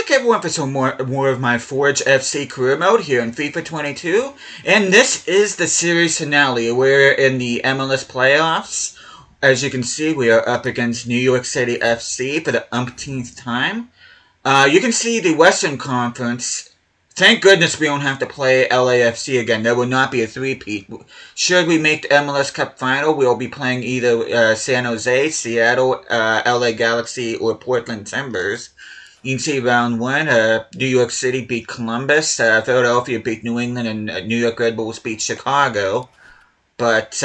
back everyone for some more of my Forge FC career mode here in FIFA 22. And this is the series finale. We're in the MLS playoffs. As you can see, we are up against New York City FC for the umpteenth time. You can see the Western Conference. Thank goodness we don't have to play LAFC again. There will not be a three-peat. Should we make the MLS Cup final, we'll be playing either San Jose, Seattle, LA Galaxy, or Portland Timbers. You can see round one, New York City beat Columbus, Philadelphia beat New England, and New York Red Bulls beat Chicago. But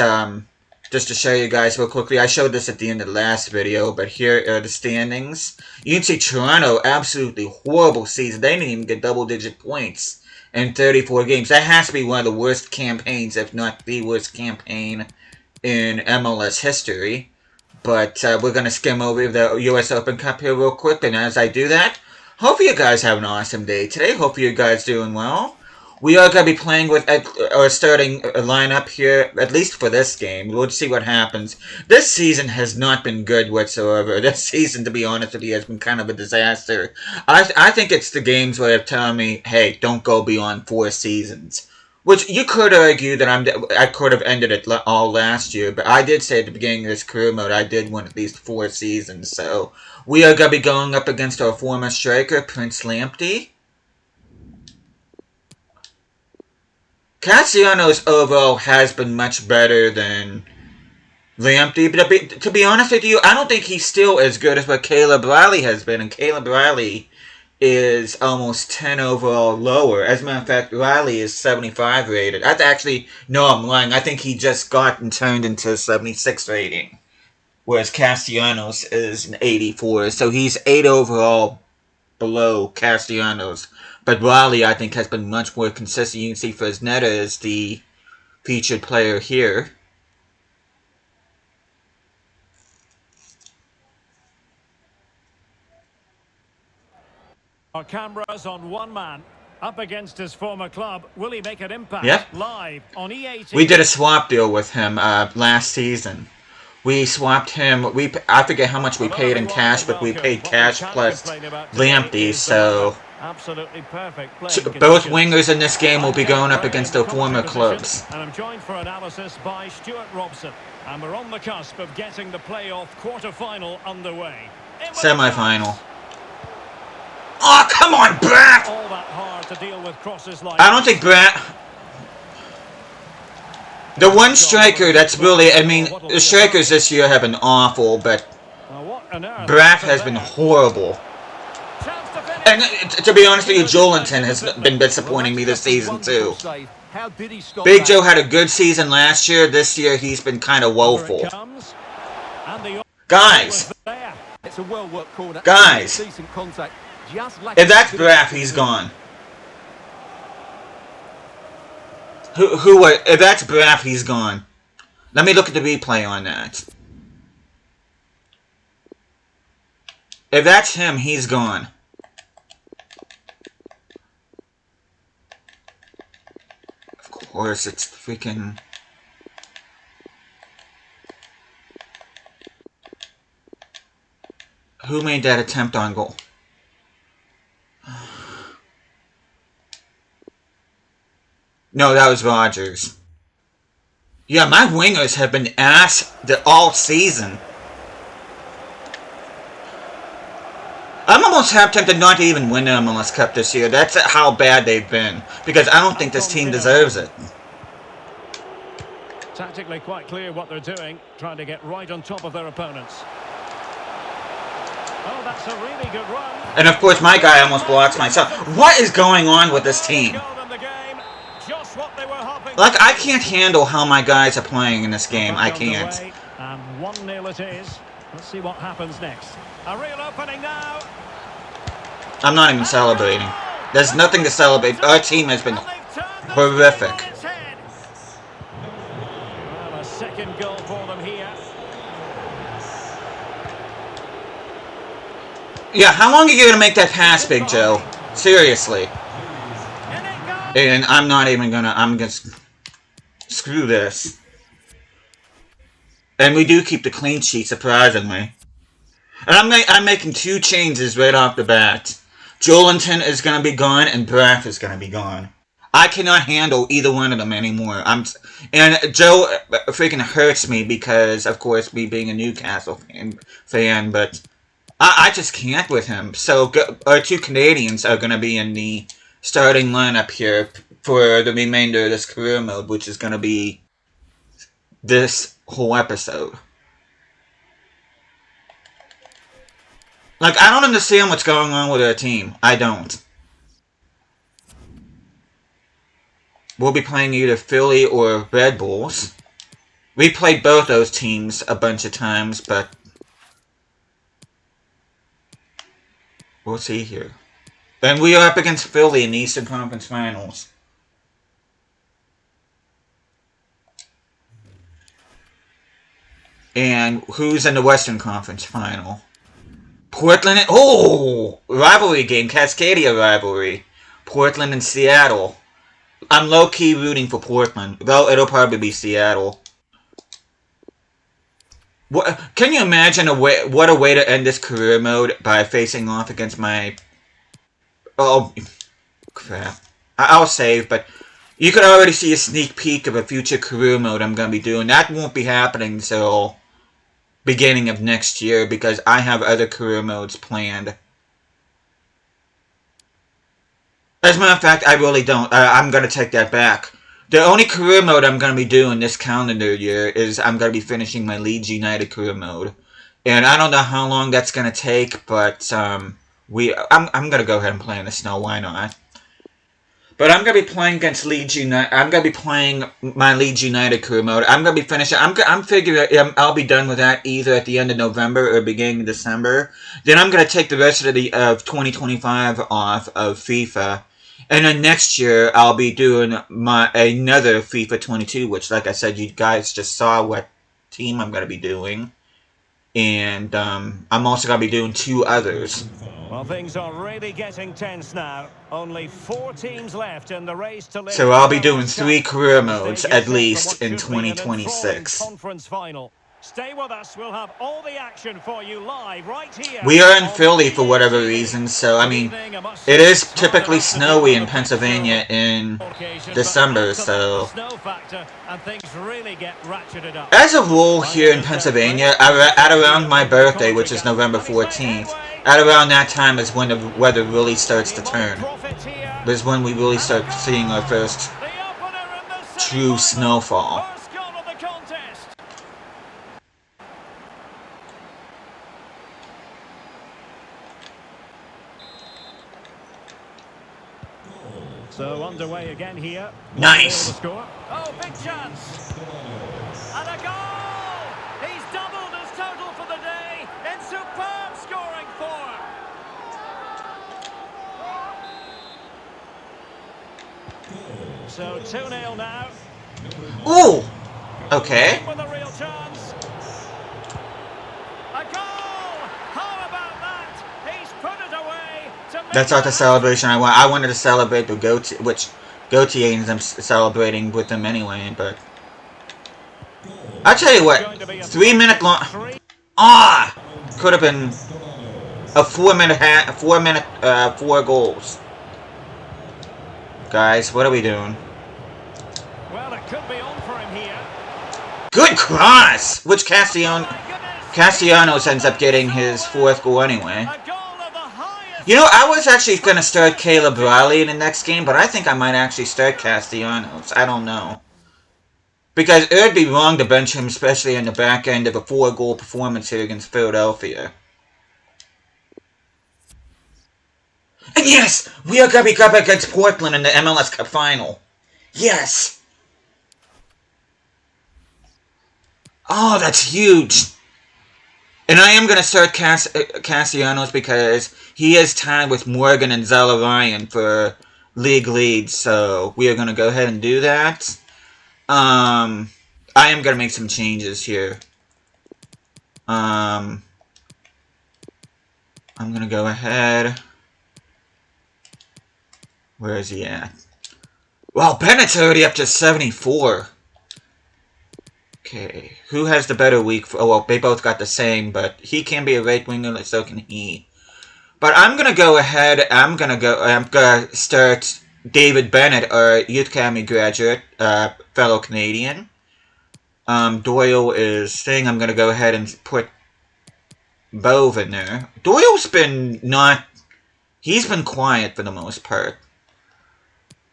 just to show you guys real quickly, I showed this at the end of the last video, but here are the standings. You can see Toronto, absolutely horrible season. They didn't even get double-digit points in 34 games. That has to be one of the worst campaigns, if not the worst campaign in MLS history. But we're going to skim over the U.S. Open Cup here real quick. And as I do that, hope you guys have an awesome day today. Hope you guys doing well. We are going to be playing with or starting a lineup here, at least for this game. We'll see what happens. This season has not been good whatsoever. This season, to be honest with you, has been kind of a disaster. I think it's the games where they're telling me, hey, don't go beyond 4 seasons. Which you could argue that I could have ended it all last year, but I did say at the beginning of this career mode I did want at least 4 seasons. So we are going to be going up against our former striker, Prince Lamptey. Castellanos overall has been much better than Lamptey, but to be honest with you, I don't think he's still as good as what Caleb Riley has been, and Caleb Riley is almost 10 overall lower. As a matter of fact, Riley is 75 rated. No, I'm lying. I think he just got and turned into 76 rating, whereas Castellanos is an 84, so he's 8 overall below Castellanos. But Riley, I think, has been much more consistent. You can see Fresneda is the featured player here. Our cameras on one man, up against his former club. Will he make an impact? Yeah. Live on E18. We did a swap deal with him last season. We swapped him. I forget how much we paid in cash, but we paid cash plus Lamptey, so absolutely perfect. Both wingers in this game will be going up against their former clubs. And I'm joined for analysis by Stuart Robson. And we're on the cusp of getting the playoff quarter-final underway. Semi-final. Oh, come on, Brat! All that hard to deal with crosses like I don't think Brat... The one striker that's really... I mean, the strikers this year have been awful, but Brat has been horrible. And to be honest with you, Jolinton has been disappointing me this season, too. Big Joe had a good season last year. This year, he's been kind of woeful. Guys! Guys! If that's Braff, he's gone. If that's Braff, he's gone. Let me look at the replay on that. If that's him, he's gone. Of course, it's freaking... Who made that attempt on goal? No, that was Rogers. Yeah, my wingers have been ass all season. I'm almost half tempted not to even win the MLS Cup this year. That's how bad they've been. Because I don't think this team deserves it. Tactically quite clear what they're doing. Trying to get right on top of their opponents. Oh, that's a really good run. And of course, my guy almost blocks myself. What is going on with this team? Like, I can't handle how my guys are playing in this game. I can't. And 1-0 it is. Let's see what happens next. A real opening now. I'm not even celebrating. There's nothing to celebrate. Our team has been horrific. Well, a second goal for them here. Yeah, how long are you going to make that pass, Big Joe? Seriously. And I'm not even going to... I'm just... Screw this. And we do keep the clean sheet, surprisingly. And I'm making 2 changes right off the bat. Jolinton is going to be gone, and Braff is going to be gone. I cannot handle either one of them anymore. And Joe freaking hurts me because, of course, me being a Newcastle fan, but I just can't with him. So our two Canadians are going to be in the starting lineup here for the remainder of this career mode, which is going to be this whole episode. Like, I don't understand what's going on with our team. I don't. We'll be playing either Philly or Red Bulls. We played both those teams a bunch of times, but we'll see here. And we are up against Philly in the Eastern Conference Finals. And who's in the Western Conference Final? Portland. Oh! Rivalry game. Cascadia rivalry. Portland and Seattle. I'm low-key rooting for Portland. Though it'll probably be Seattle. What, can you imagine what a way to end this career mode by facing off against my... Oh, crap. I'll save, but you could already see a sneak peek of a future career mode I'm going to be doing. That won't be happening until beginning of next year because I have other career modes planned. As a matter of fact, I really don't. I'm going to take that back. The only career mode I'm going to be doing this calendar year is I'm going to be finishing my Leeds United career mode. And I don't know how long that's going to take, but I'm going to go ahead and play in the snow. Why not? But I'm going to be playing against Leeds United. I'm going to be playing my Leeds United career mode. I'm going to be finishing. I'm figuring I'll be done with that either at the end of November or beginning of December. Then I'm going to take the rest of 2025 off of FIFA. And then next year, I'll be doing another FIFA 22, which, like I said, you guys just saw what team I'm going to be doing. And I'm also going to be doing 2 others. Well, things are really getting tense now. Only 4 teams left in the race to lift. So I'll be doing 3 career modes, at least, in 2026. Conference final. Stay with us. We'll have all the action for you live right here. We are in Philly for whatever reason, so, I mean, it is typically snowy in Pennsylvania in December, so... As a rule, here in Pennsylvania, at around my birthday, which is November 14th, at around that time is when the weather really starts to turn. This is when we really start seeing our first true snowfall. So underway again here. Nice. Oh, big chance. And a goal! He's doubled his total for the day in superb scoring form. So 2-0 now. Ooh! Okay. With a real chance. A goal! How about that? He's put it away to make. That's not the celebration I want. I wanted to celebrate with Gauthier, which Gauthier ends up celebrating with them anyway, but... I'll tell you what, 3-minute long... Ah! Could have been a 4 goals. Guys, what are we doing? Well, it could be on for him here. Good cross! Which Castellanos ends up getting his 4th goal anyway. You know, I was actually going to start Caleb Riley in the next game, but I think I might actually start Castellanos. I don't know. Because it would be wrong to bench him, especially in the back end of a 4-goal performance here against Philadelphia. And yes! We are going to be up against Portland in the MLS Cup final. Yes! Oh, that's huge! And I am going to start Castellanos because he is tied with Morgan and Zella Ryan for league leads. So we are going to go ahead and do that. I am going to make some changes here. I'm going to go ahead. Where is he at? Wow, Bennett's already up to 74. Okay, who has the better week? Oh, well, they both got the same, but he can be a right winger, so can he. But I'm gonna go ahead. I'm gonna start David Bennett, our Youth Academy graduate, fellow Canadian. Doyle is staying. I'm gonna go ahead and put Bove in there. Doyle's been not. He's been quiet for the most part.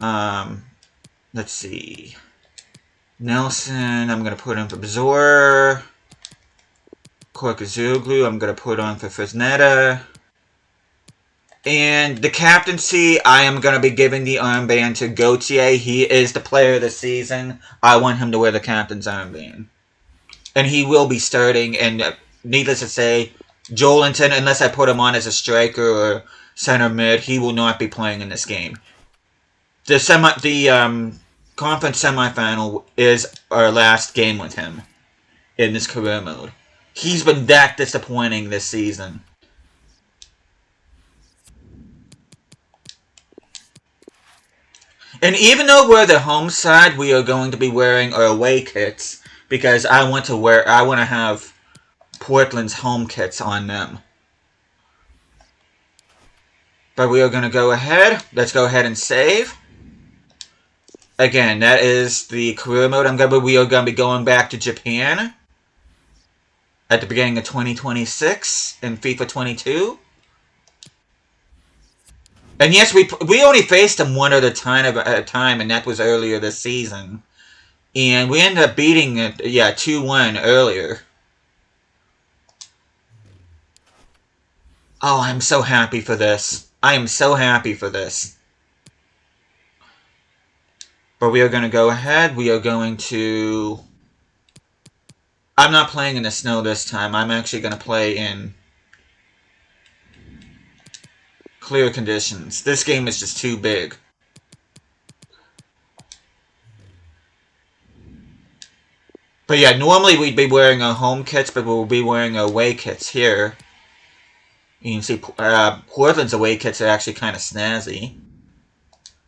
Let's see. Nelson, I'm gonna put in for Bzor. Korkazuglu, I'm gonna put on for Fresneda. And the captaincy, I am going to be giving the armband to Gauthier. He is the player of the season. I want him to wear the captain's armband. And he will be starting, and needless to say, Jolinton, unless I put him on as a striker or center mid, he will not be playing in this game. The conference semifinal is our last game with him in this career mode. He's been that disappointing this season. And even though we're the home side, we are going to be wearing our away kits because I want to have Portland's home kits on them. But we are going to go ahead. Let's go ahead and save. Again, that is the career mode. We are going to be going back to Japan at the beginning of 2026 in FIFA 22. And yes, we only faced them one at a time, and that was earlier this season. And we ended up beating it, 2-1 earlier. Oh, I'm so happy for this. I am so happy for this. But we are going to go ahead. We are going to... I'm not playing in the snow this time. I'm actually going to play in clear conditions. This game is just too big. But yeah, normally we'd be wearing our home kits, but we'll be wearing our away kits here. You can see Portland's away kits are actually kind of snazzy.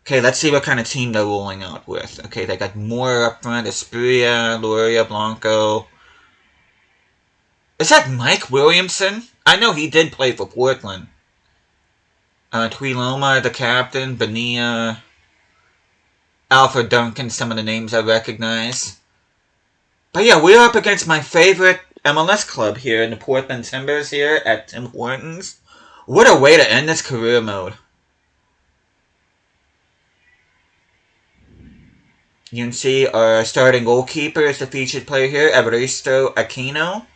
Okay, let's see what kind of team they're rolling out with. Okay, they got Moore up front, Esprilla, Loria, Blanco. Is that Mike Williamson? I know he did play for Portland. Tuiloma, the captain, Bonilla, Alfred Duncan, some of the names I recognize. But yeah, we're up against my favorite MLS club here in the Portland Timbers here at Tim Hortons. What a way to end this career mode. You can see our starting goalkeeper is the featured player here, Evaristo Aquino.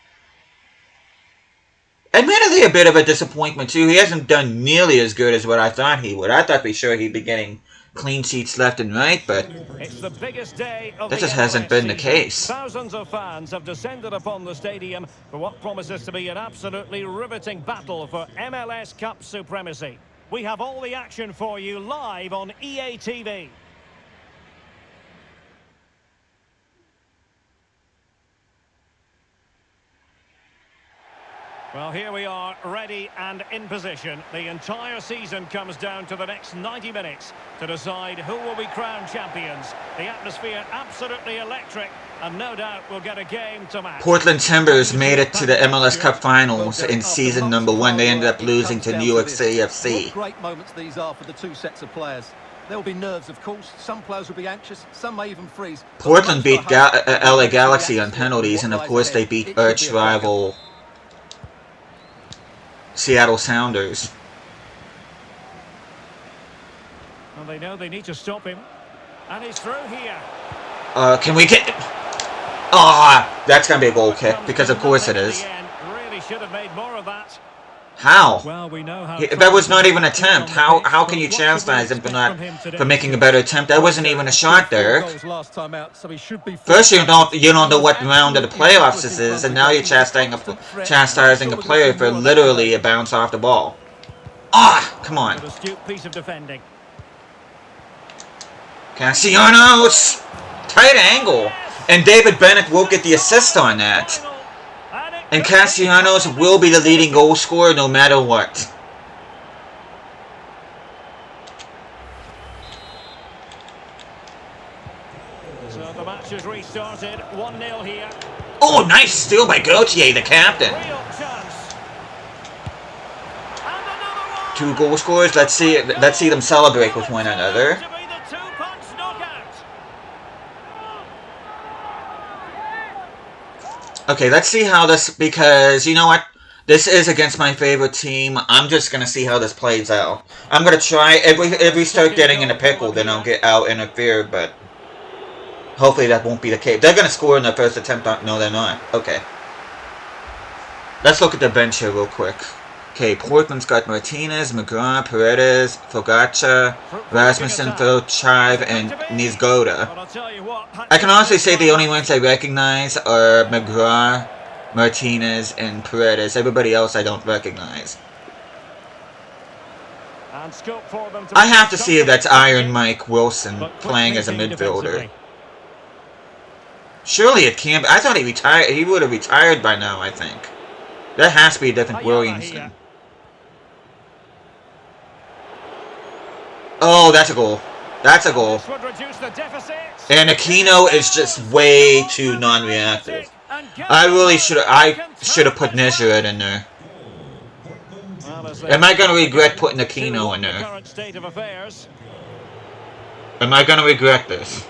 Admittedly, a bit of a disappointment too. He hasn't done nearly as good as what I thought he would. I thought for sure he'd be getting clean sheets left and right, but it's the biggest day of that just hasn't been the case. Thousands of fans have descended upon the stadium for what promises to be an absolutely riveting battle for MLS Cup supremacy. We have all the action for you live on EA TV. Well, here we are, ready and in position. The entire season comes down to the next 90 minutes to decide who will be crowned champions. The atmosphere absolutely electric, and no doubt we'll get a game to match. Portland Timbers made it to the MLS Cup Finals in season number 1. They ended up losing to New York City FC. Great moments these are for the two sets of players. There will be nerves, of course. Some players will be anxious. Some may even freeze. Portland beat LA Galaxy on penalties, and of course they beat arch rival Seattle Sounders. Well, they know they need to stop him. And he's through here. Can we get... Ah, that's going to be a goal kick, because of course it is. Really should have made more of that. How? Well, we know how That was not even an attempt. How can you chastise him for making a better attempt? That wasn't even a shot there. First, you don't know what round of the playoffs this is, and now you're chastising a player for literally a bounce off the ball. Ah, come on. Astute piece of defending. Castellanos, tight angle, and David Bennett will get the assist on that. And Castellanos will be the leading goal scorer no matter what. So the match has restarted. 1-0 here. Oh, nice steal by Gauthier, the captain. Real chance. And another two goal scorers. Let's see them celebrate with one another. Okay, let's see how this, because you know what? This is against my favorite team. I'm just gonna see how this plays out. I'm gonna try, if we start getting in a pickle, then I'll get out interfered, but hopefully that won't be the case. They're gonna score in their first attempt. No, they're not. Okay. Let's look at the bench here real quick. Okay, Portland's got Martinez, McGrath, Paredes, Fogaccia, Rasmussen, Chive, and Nizgoda. I can honestly say the only ones I recognize are McGrath, Martinez, and Paredes. Everybody else I don't recognize. I have to see if that's Iron Mike Wilson playing as a midfielder. Surely it can't be. I thought he retired. He would have retired by now, I think. That has to be a different Williamson. Oh, that's a goal. That's a goal. And Aquino is just way too non-reactive. I should have put Nishiret in there. Am I going to regret putting Aquino in there? Am I going to regret this?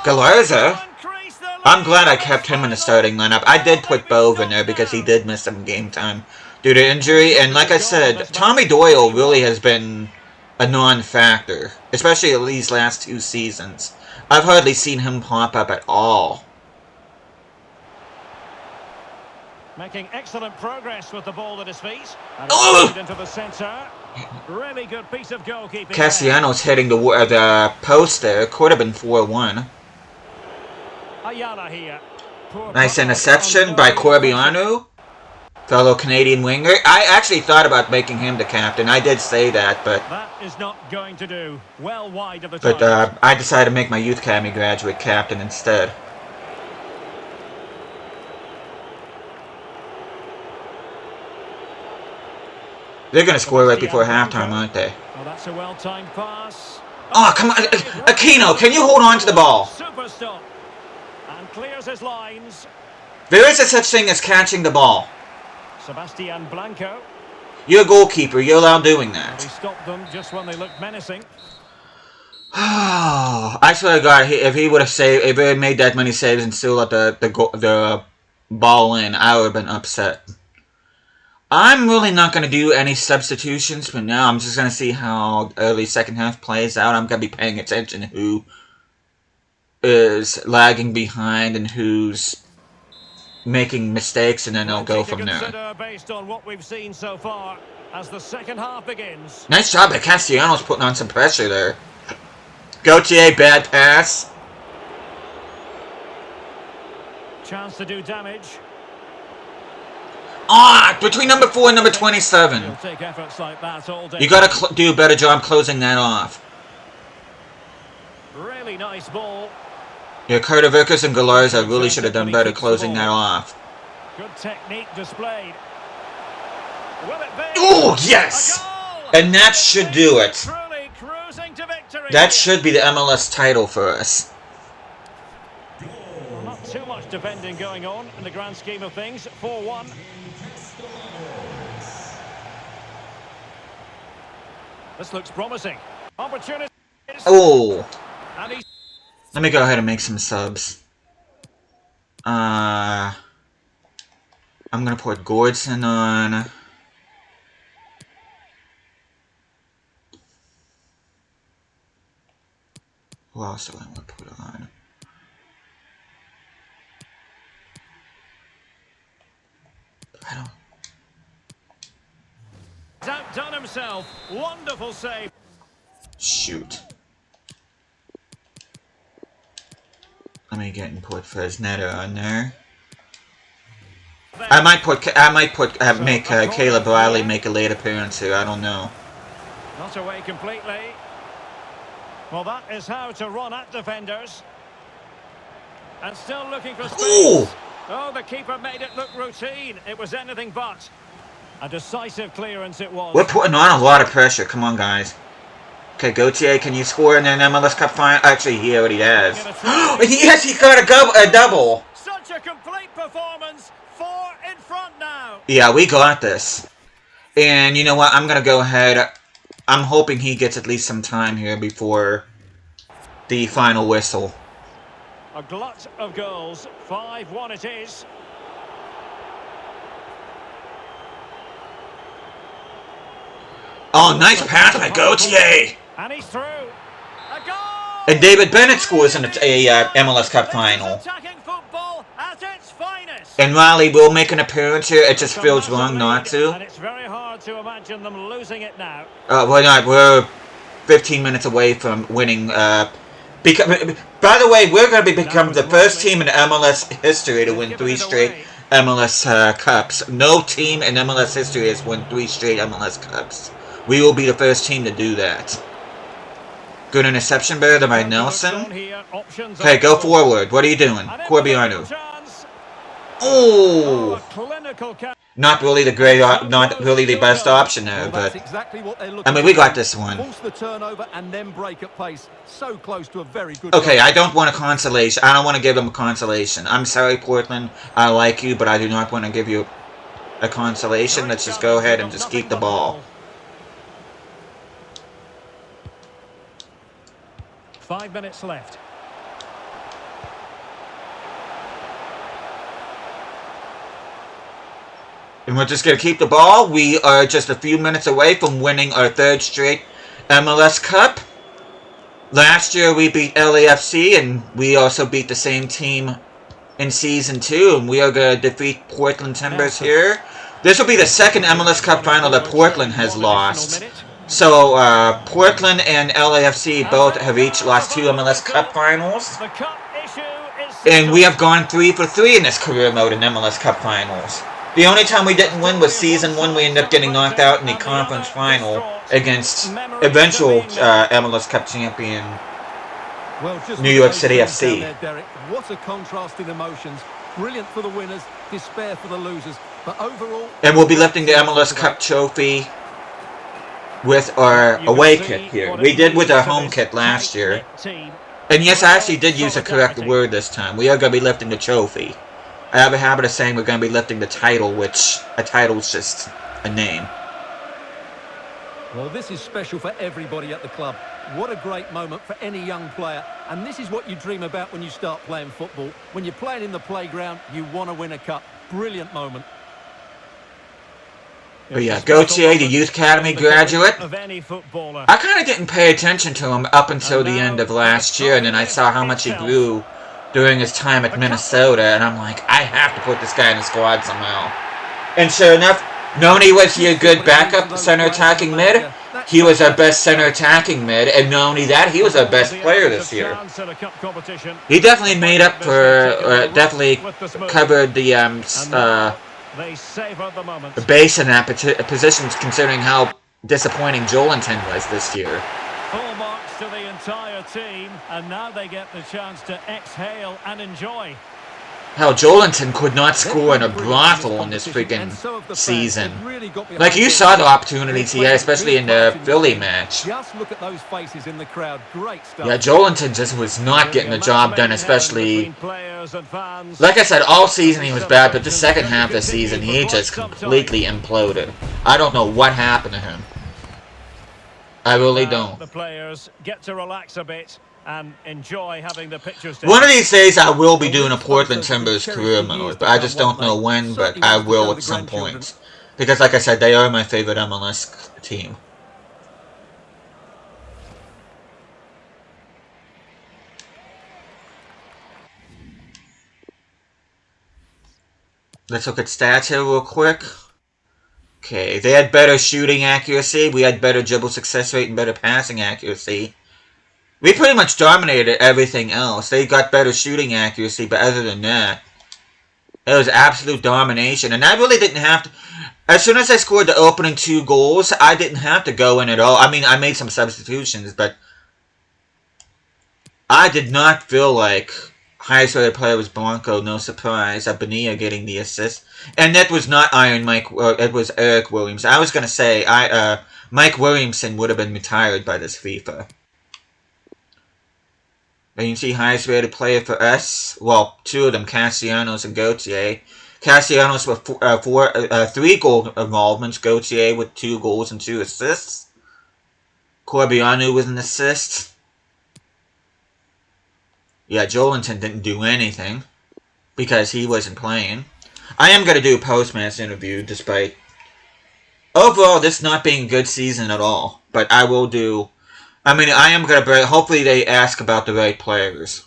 Galarza? I'm glad I kept him in the starting lineup. I did put Bove in there because he did miss some game time due to injury. And like I said, Tommy Doyle really has been a non-factor, especially at these last 2 seasons. I've hardly seen him pop up at all. Making excellent progress with the ball at his feet. And into the centre. Really good piece of goalkeeping. Castellanos hitting the post there. Could have been 4-1. Here. Nice interception by Corbiano, fellow Canadian winger. I actually thought about making him the captain. I did say that, but that is not going to do. Well wide of the but I decided to make my youth academy graduate captain instead. They're gonna score right before halftime, aren't they? Well, that's a well-timed pass. Oh, come on, Aquino! Can you hold on to the ball? Super stop. And clears his lines. There is a such thing as catching the ball. Sebastian Blanco. You're a goalkeeper. You're allowed doing that. He stopped them just when they looked menacing. I swear to God, if he would have saved, if he had made that many saves and still let the ball in, I would have been upset. I'm really not going to do any substitutions, but now I'm just going to see how early second half plays out. I'm going to be paying attention to who is lagging behind and who's making mistakes, and then I'll go from there. Based on what we've seen so far as the second half begins. Nice job by Castellanos putting on some pressure there. Gauthier, bad pass. Chance to do damage. Between number 4 and number 27. He'll take efforts like that all day. You got to do a better job closing that off. Really nice ball. Yeah, Carter Vickers and Galarza really should have done better closing that off. Good technique displayed. Will it be? Oh, yes! And that should do it. Truly cruising to victory. That should be the MLS title for us. Well, not too much defending going on in the grand scheme of things. 4-1. This looks promising. Opportunity. Oh. Let me go ahead and make some subs. I'm gonna put Gordson on. Who else do I want to put on? I don't. He's outdone himself. Wonderful save. Shoot. Let me get and put Fresneda on there. I might make Caleb Riley make a late appearance here. I don't know. Not away completely. Well, that is how to run at defenders. And still looking for space. Ooh! Oh, the keeper made it look routine. It was anything but. A decisive clearance it was. We're putting on a lot of pressure. Come on, guys. Okay, Gauthier, can you score in an MLS Cup final? Actually, he already has. Yes, he got a double. Such a complete performance. 4 in front now. Yeah, we got this. And you know what? I'm going to go ahead. I'm hoping he gets at least some time here before the final whistle. A glut of goals. 5-1 it is. Oh, nice pass by Gauthier! And he's through. A goal! And David Bennett scores in a MLS Cup final. Attacking football at its finest. And Riley will make an appearance here. It just feels wrong not to. And it's very hard to imagine them losing it now. We're not. We're 15 minutes away from winning. By the way, we're going to become the first team in MLS history to win 3 straight MLS Cups. No team in MLS history has won 3 straight MLS Cups. We will be the first team to do that. Good interception there by Nelson. Okay, go forward. What are you doing? Corbiano. Oh! Not really the great, not really the best option there, but I mean, we got this one. Okay, I don't want a consolation. I don't want to give them a consolation. I'm sorry, Portland. I like you, but I do not want to give you a consolation. Let's just go ahead and just keep the ball. 5 minutes left. And we're just going to keep the ball. We are just a few minutes away from winning our 3rd straight MLS Cup. Last year we beat LAFC, and we also beat the same team in Season 2. And we are going to defeat Portland Timbers here. This will be the 2nd MLS Cup final that Portland has lost. So, Portland and LAFC both have each lost 2 MLS Cup finals. And we have gone 3 for 3 in this career mode in MLS Cup finals. The only time we didn't win was Season 1. We ended up getting knocked out in the conference final against eventual MLS Cup champion New York City FC. What a contrast in emotions. Brilliant for the winners, despair for the losers. But overall... And we'll be lifting the MLS Cup trophy with our away kit here. We did with our home kit last year. And yes, I actually did use the correct word this time. We are going to be lifting the trophy. I have a habit of saying we're going to be lifting the title, which a title is just a name. Well, this is special for everybody at the club. What a great moment for any young player. And this is what you dream about when you start playing football. When you're playing in the playground, you want to win a cup. Brilliant moment. But yeah, Gauthier, the Youth Academy graduate. I kind of didn't pay attention to him up until the end of last year, and then I saw how much he grew during his time at Minnesota, and I'm like, I have to put this guy in the squad somehow. And sure enough, not only was he a good backup center attacking mid, he was our best center attacking mid, and not only that, he was our best player this year. He definitely made up for, definitely covered the base in that position, considering how disappointing Jolinton was this year. Full marks to the entire team, and now they get the chance to exhale and enjoy. Hell, Jolinton could not score in a brothel in this freaking season. Like, you saw the opportunities he had, especially in the Philly match. Just look at those faces in the crowd. Great stuff. Yeah, Jolinton just was not getting the job done, especially... Like I said, all season he was bad, but the second half of the season, he just completely imploded. I don't know what happened to him. I really don't. The players get to relax a bit and enjoy having the pictures. One of these days I will be doing a Portland Timbers career mode, but I just don't know when, but I will at some point. Because like I said, they are my favorite MLS team. Let's look at stats here real quick. Okay, they had better shooting accuracy, we had better dribble success rate and better passing accuracy. We pretty much dominated everything else. They got better shooting accuracy, but other than that, it was absolute domination. And I really didn't have to... As soon as I scored the opening 2 goals, I didn't have to go in at all. I mean, I made some substitutions, but I did not feel like highest rated player was Blanco. No surprise. Bonilla getting the assist. And that was not Iron Mike. It was Eric Williams. I was going to say, Mike Williamson would have been retired by this FIFA. And you can see highest rated player for us. Well, 2 of them, Castellanos and Gauthier. Castellanos with 3 goal involvements. Gauthier with 2 goals and 2 assists. Corbiano with an assist. Yeah, Jolinton didn't do anything because he wasn't playing. I am going to do a post-match interview despite overall this not being a good season at all. But I will do... I mean, I am going to... Hopefully they ask about the right players.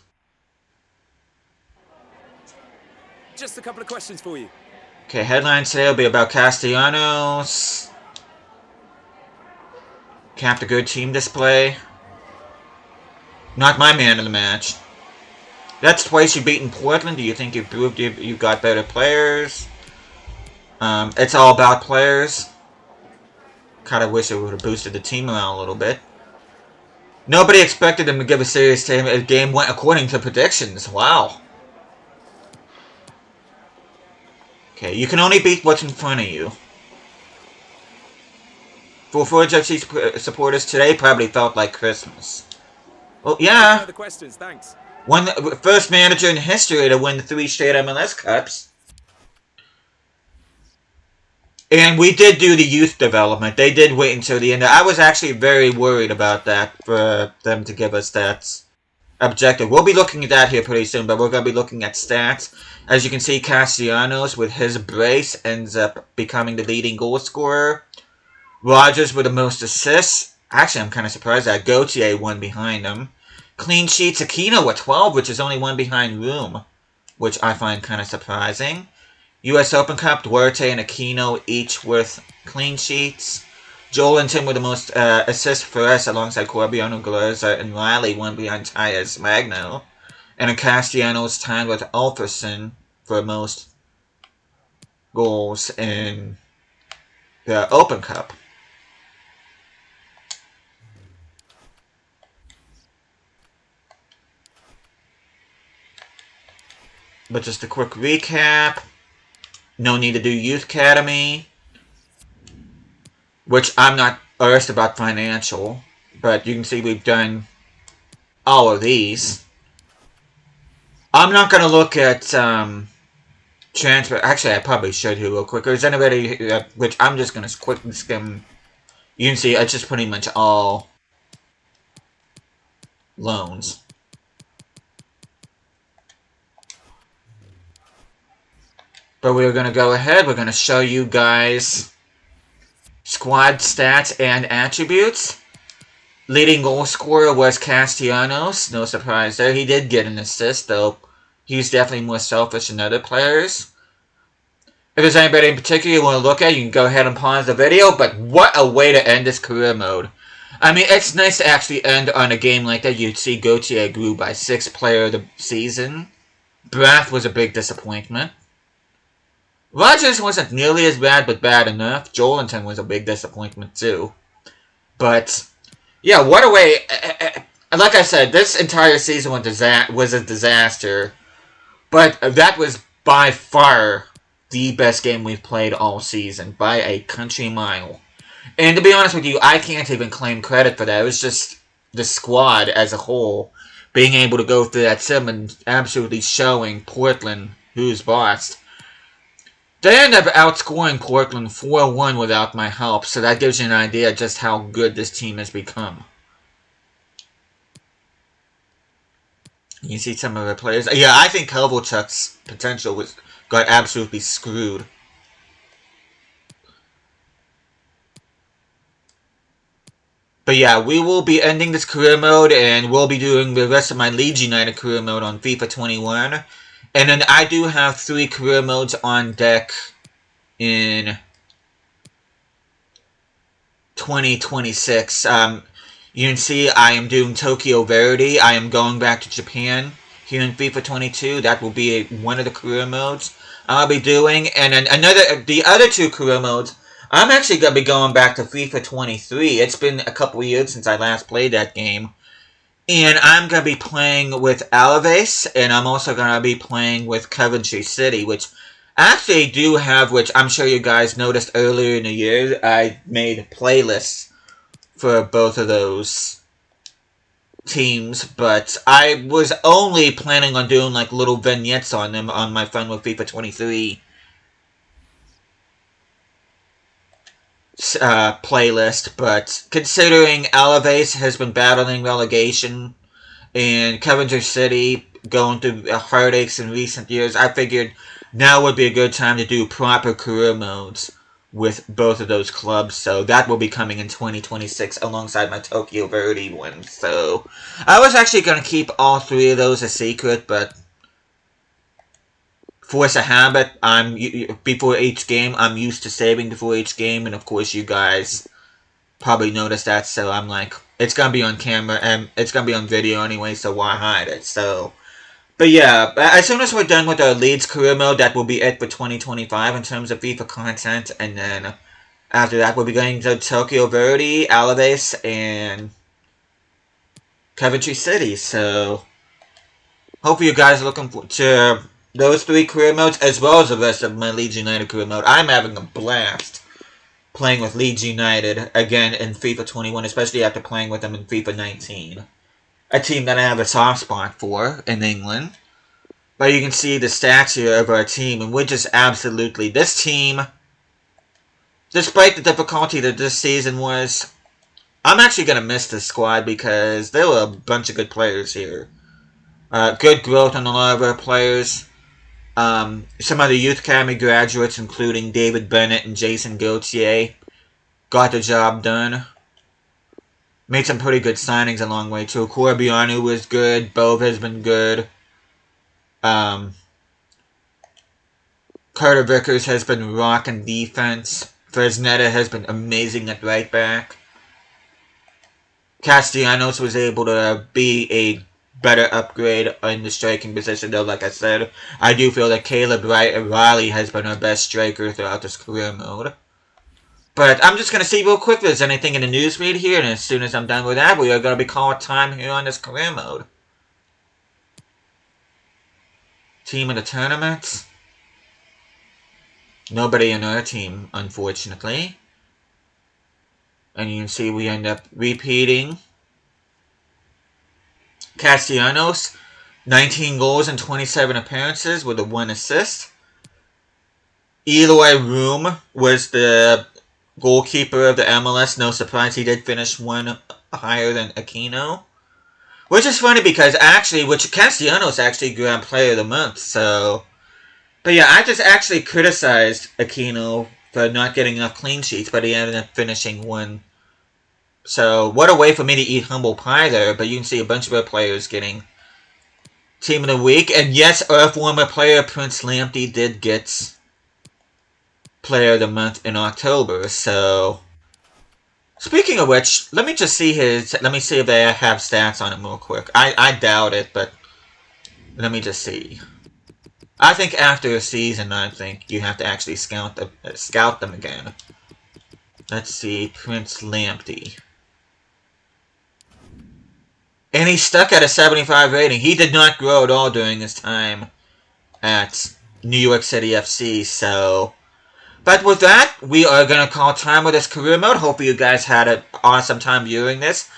Just a couple of questions for you. Okay, headline today will be about Castellanos. Capped a good team display. Not my man of the match. That's twice you've beaten Portland. Do you think you've proved you've got better players? It's all about players. Kind of wish it would have boosted the team around a little bit. Nobody expected them to give a serious team. The game went according to predictions. Wow. Okay, you can only beat what's in front of you. For Forge FC supporters, today probably felt like Christmas. Well, yeah. Other questions, thanks. First manager in history to win 3 straight MLS Cups. And we did do the youth development. They did wait until the end. I was actually very worried about that for them to give us that objective. We'll be looking at that here pretty soon, but we're going to be looking at stats. As you can see, Castellanos, with his brace, ends up becoming the leading goal scorer. Rogers with the most assists. Actually, I'm kind of surprised that Gauthier won behind him. Clean sheets, Aquino with 12, which is only one behind Room, which I find kind of surprising. U.S. Open Cup, Duarte and Aquino each with clean sheets. Jolinton with the most assists for us alongside Corbiano, Glazer, and Riley, one behind Tyus Magno. And Castellanos tied with Alferson for most goals in the Open Cup. But just a quick recap. No need to do Youth Academy. Which I'm not asked about financial. But you can see we've done all of these. I'm not going to look at transfer. Actually, I probably should here real quick. Is anybody... which I'm just going to quickly skim. You can see it's just pretty much all loans. But we're going to go ahead. We're going to show you guys squad stats and attributes. Leading goal scorer was Castellanos. No surprise there. He did get an assist, though. He's definitely more selfish than other players. If there's anybody in particular you want to look at, you can go ahead and pause the video. But what a way to end this career mode. I mean, it's nice to actually end on a game like that. You'd see Gauthier grew by 6th player of the season. Brath was a big disappointment. Rogers wasn't nearly as bad, but bad enough. Jolinton was a big disappointment, too. But, yeah, what a way... Like I said, this entire season was a disaster. But that was by far the best game we've played all season. By a country mile. And to be honest with you, I can't even claim credit for that. It was just the squad as a whole being able to go through that sim and absolutely showing Portland who's boss. They ended up outscoring Portland 4-1 without my help, so that gives you an idea just how good this team has become. You see some of the players. Yeah, I think Kovalchuk's potential got absolutely screwed. But yeah, we will be ending this career mode, and we'll be doing the rest of my Leeds United career mode on FIFA 21. And then I do have 3 career modes on deck in 2026. You can see I am doing Tokyo Verity. I am going back to Japan here in FIFA 22. That will be one of the career modes I'll be doing. And then the other 2 career modes, I'm actually going to be going back to FIFA 23. It's been a couple years since I last played that game. And I'm going to be playing with Alaves, and I'm also going to be playing with Coventry City, which I actually do have, which I'm sure you guys noticed earlier in the year. I made playlists for both of those teams, but I was only planning on doing like little vignettes on them on my Fun with FIFA 23 playlist, but considering Alaves has been battling relegation and Coventry City going through heartaches in recent years, I figured now would be a good time to do proper career modes with both of those clubs. So that will be coming in 2026 alongside my Tokyo Verde one. So I was actually going to keep all three of those a secret, but force a habit. Before each game, I'm used to saving before each game, and of course you guys probably noticed that, so I'm like, it's gonna be on camera, and it's gonna be on video anyway, so why hide it? So, but yeah, as soon as we're done with our Leeds career mode, that will be it for 2025 in terms of FIFA content, and then after that we'll be going to Tokyo Verde, Alaves, and Coventry City, so hopefully you guys are looking to those three career modes, as well as the rest of my Leeds United career mode. I'm having a blast playing with Leeds United again in FIFA 21, especially after playing with them in FIFA 19. A team that I have a soft spot for in England. But you can see the stats here of our team, and we're just absolutely... This team, despite the difficulty that this season was, I'm actually going to miss this squad because there were a bunch of good players here. Good growth on a lot of our players. Some other youth academy graduates, including David Bennett and Jason Gauthier, got the job done. Made some pretty good signings along the way too. Corbianu was good. Bove has been good. Carter Vickers has been rocking defense. Fresneda has been amazing at right back. Castellanos was able to be a better upgrade in the striking position, though, like I said. I do feel that Caleb Riley has been our best striker throughout this career mode. But I'm just going to see real quick if there's anything in the news feed here, and as soon as I'm done with that, we are going to be calling time here on this career mode. Team of the tournament. Nobody in our team, unfortunately. And you can see we end up repeating. Castellanos, 19 goals and 27 appearances with a 1 assist. Eloy Room was the goalkeeper of the MLS. No surprise, he did finish one higher than Aquino. Which is funny because Castellanos actually grabbed Player of the Month, so... But yeah, I just actually criticized Aquino for not getting enough clean sheets, but he ended up finishing one. So, what a way for me to eat humble pie there, but you can see a bunch of our players getting Team of the Week. And yes, our former player, Prince Lamptey, did get Player of the Month in October, so... Speaking of which, let me just see let me see if they have stats on him real quick. I doubt it, but let me just see. I think after a season, I think you have to actually scout them again. Let's see, Prince Lamptey. And he's stuck at a 75 rating. He did not grow at all during his time at New York City FC, so... But with that, we are going to call time with this career mode. Hopefully you guys had an awesome time viewing this.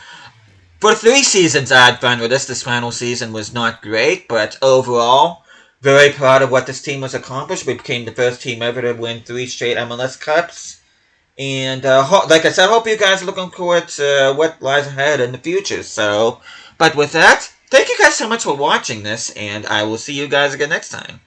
For 3 seasons I had fun with this. This final season was not great, but overall, very proud of what this team has accomplished. We became the first team ever to win 3 straight MLS Cups. And like I said, I hope you guys are looking forward to what lies ahead in the future. So, but with that, thank you guys so much for watching this, and I will see you guys again next time.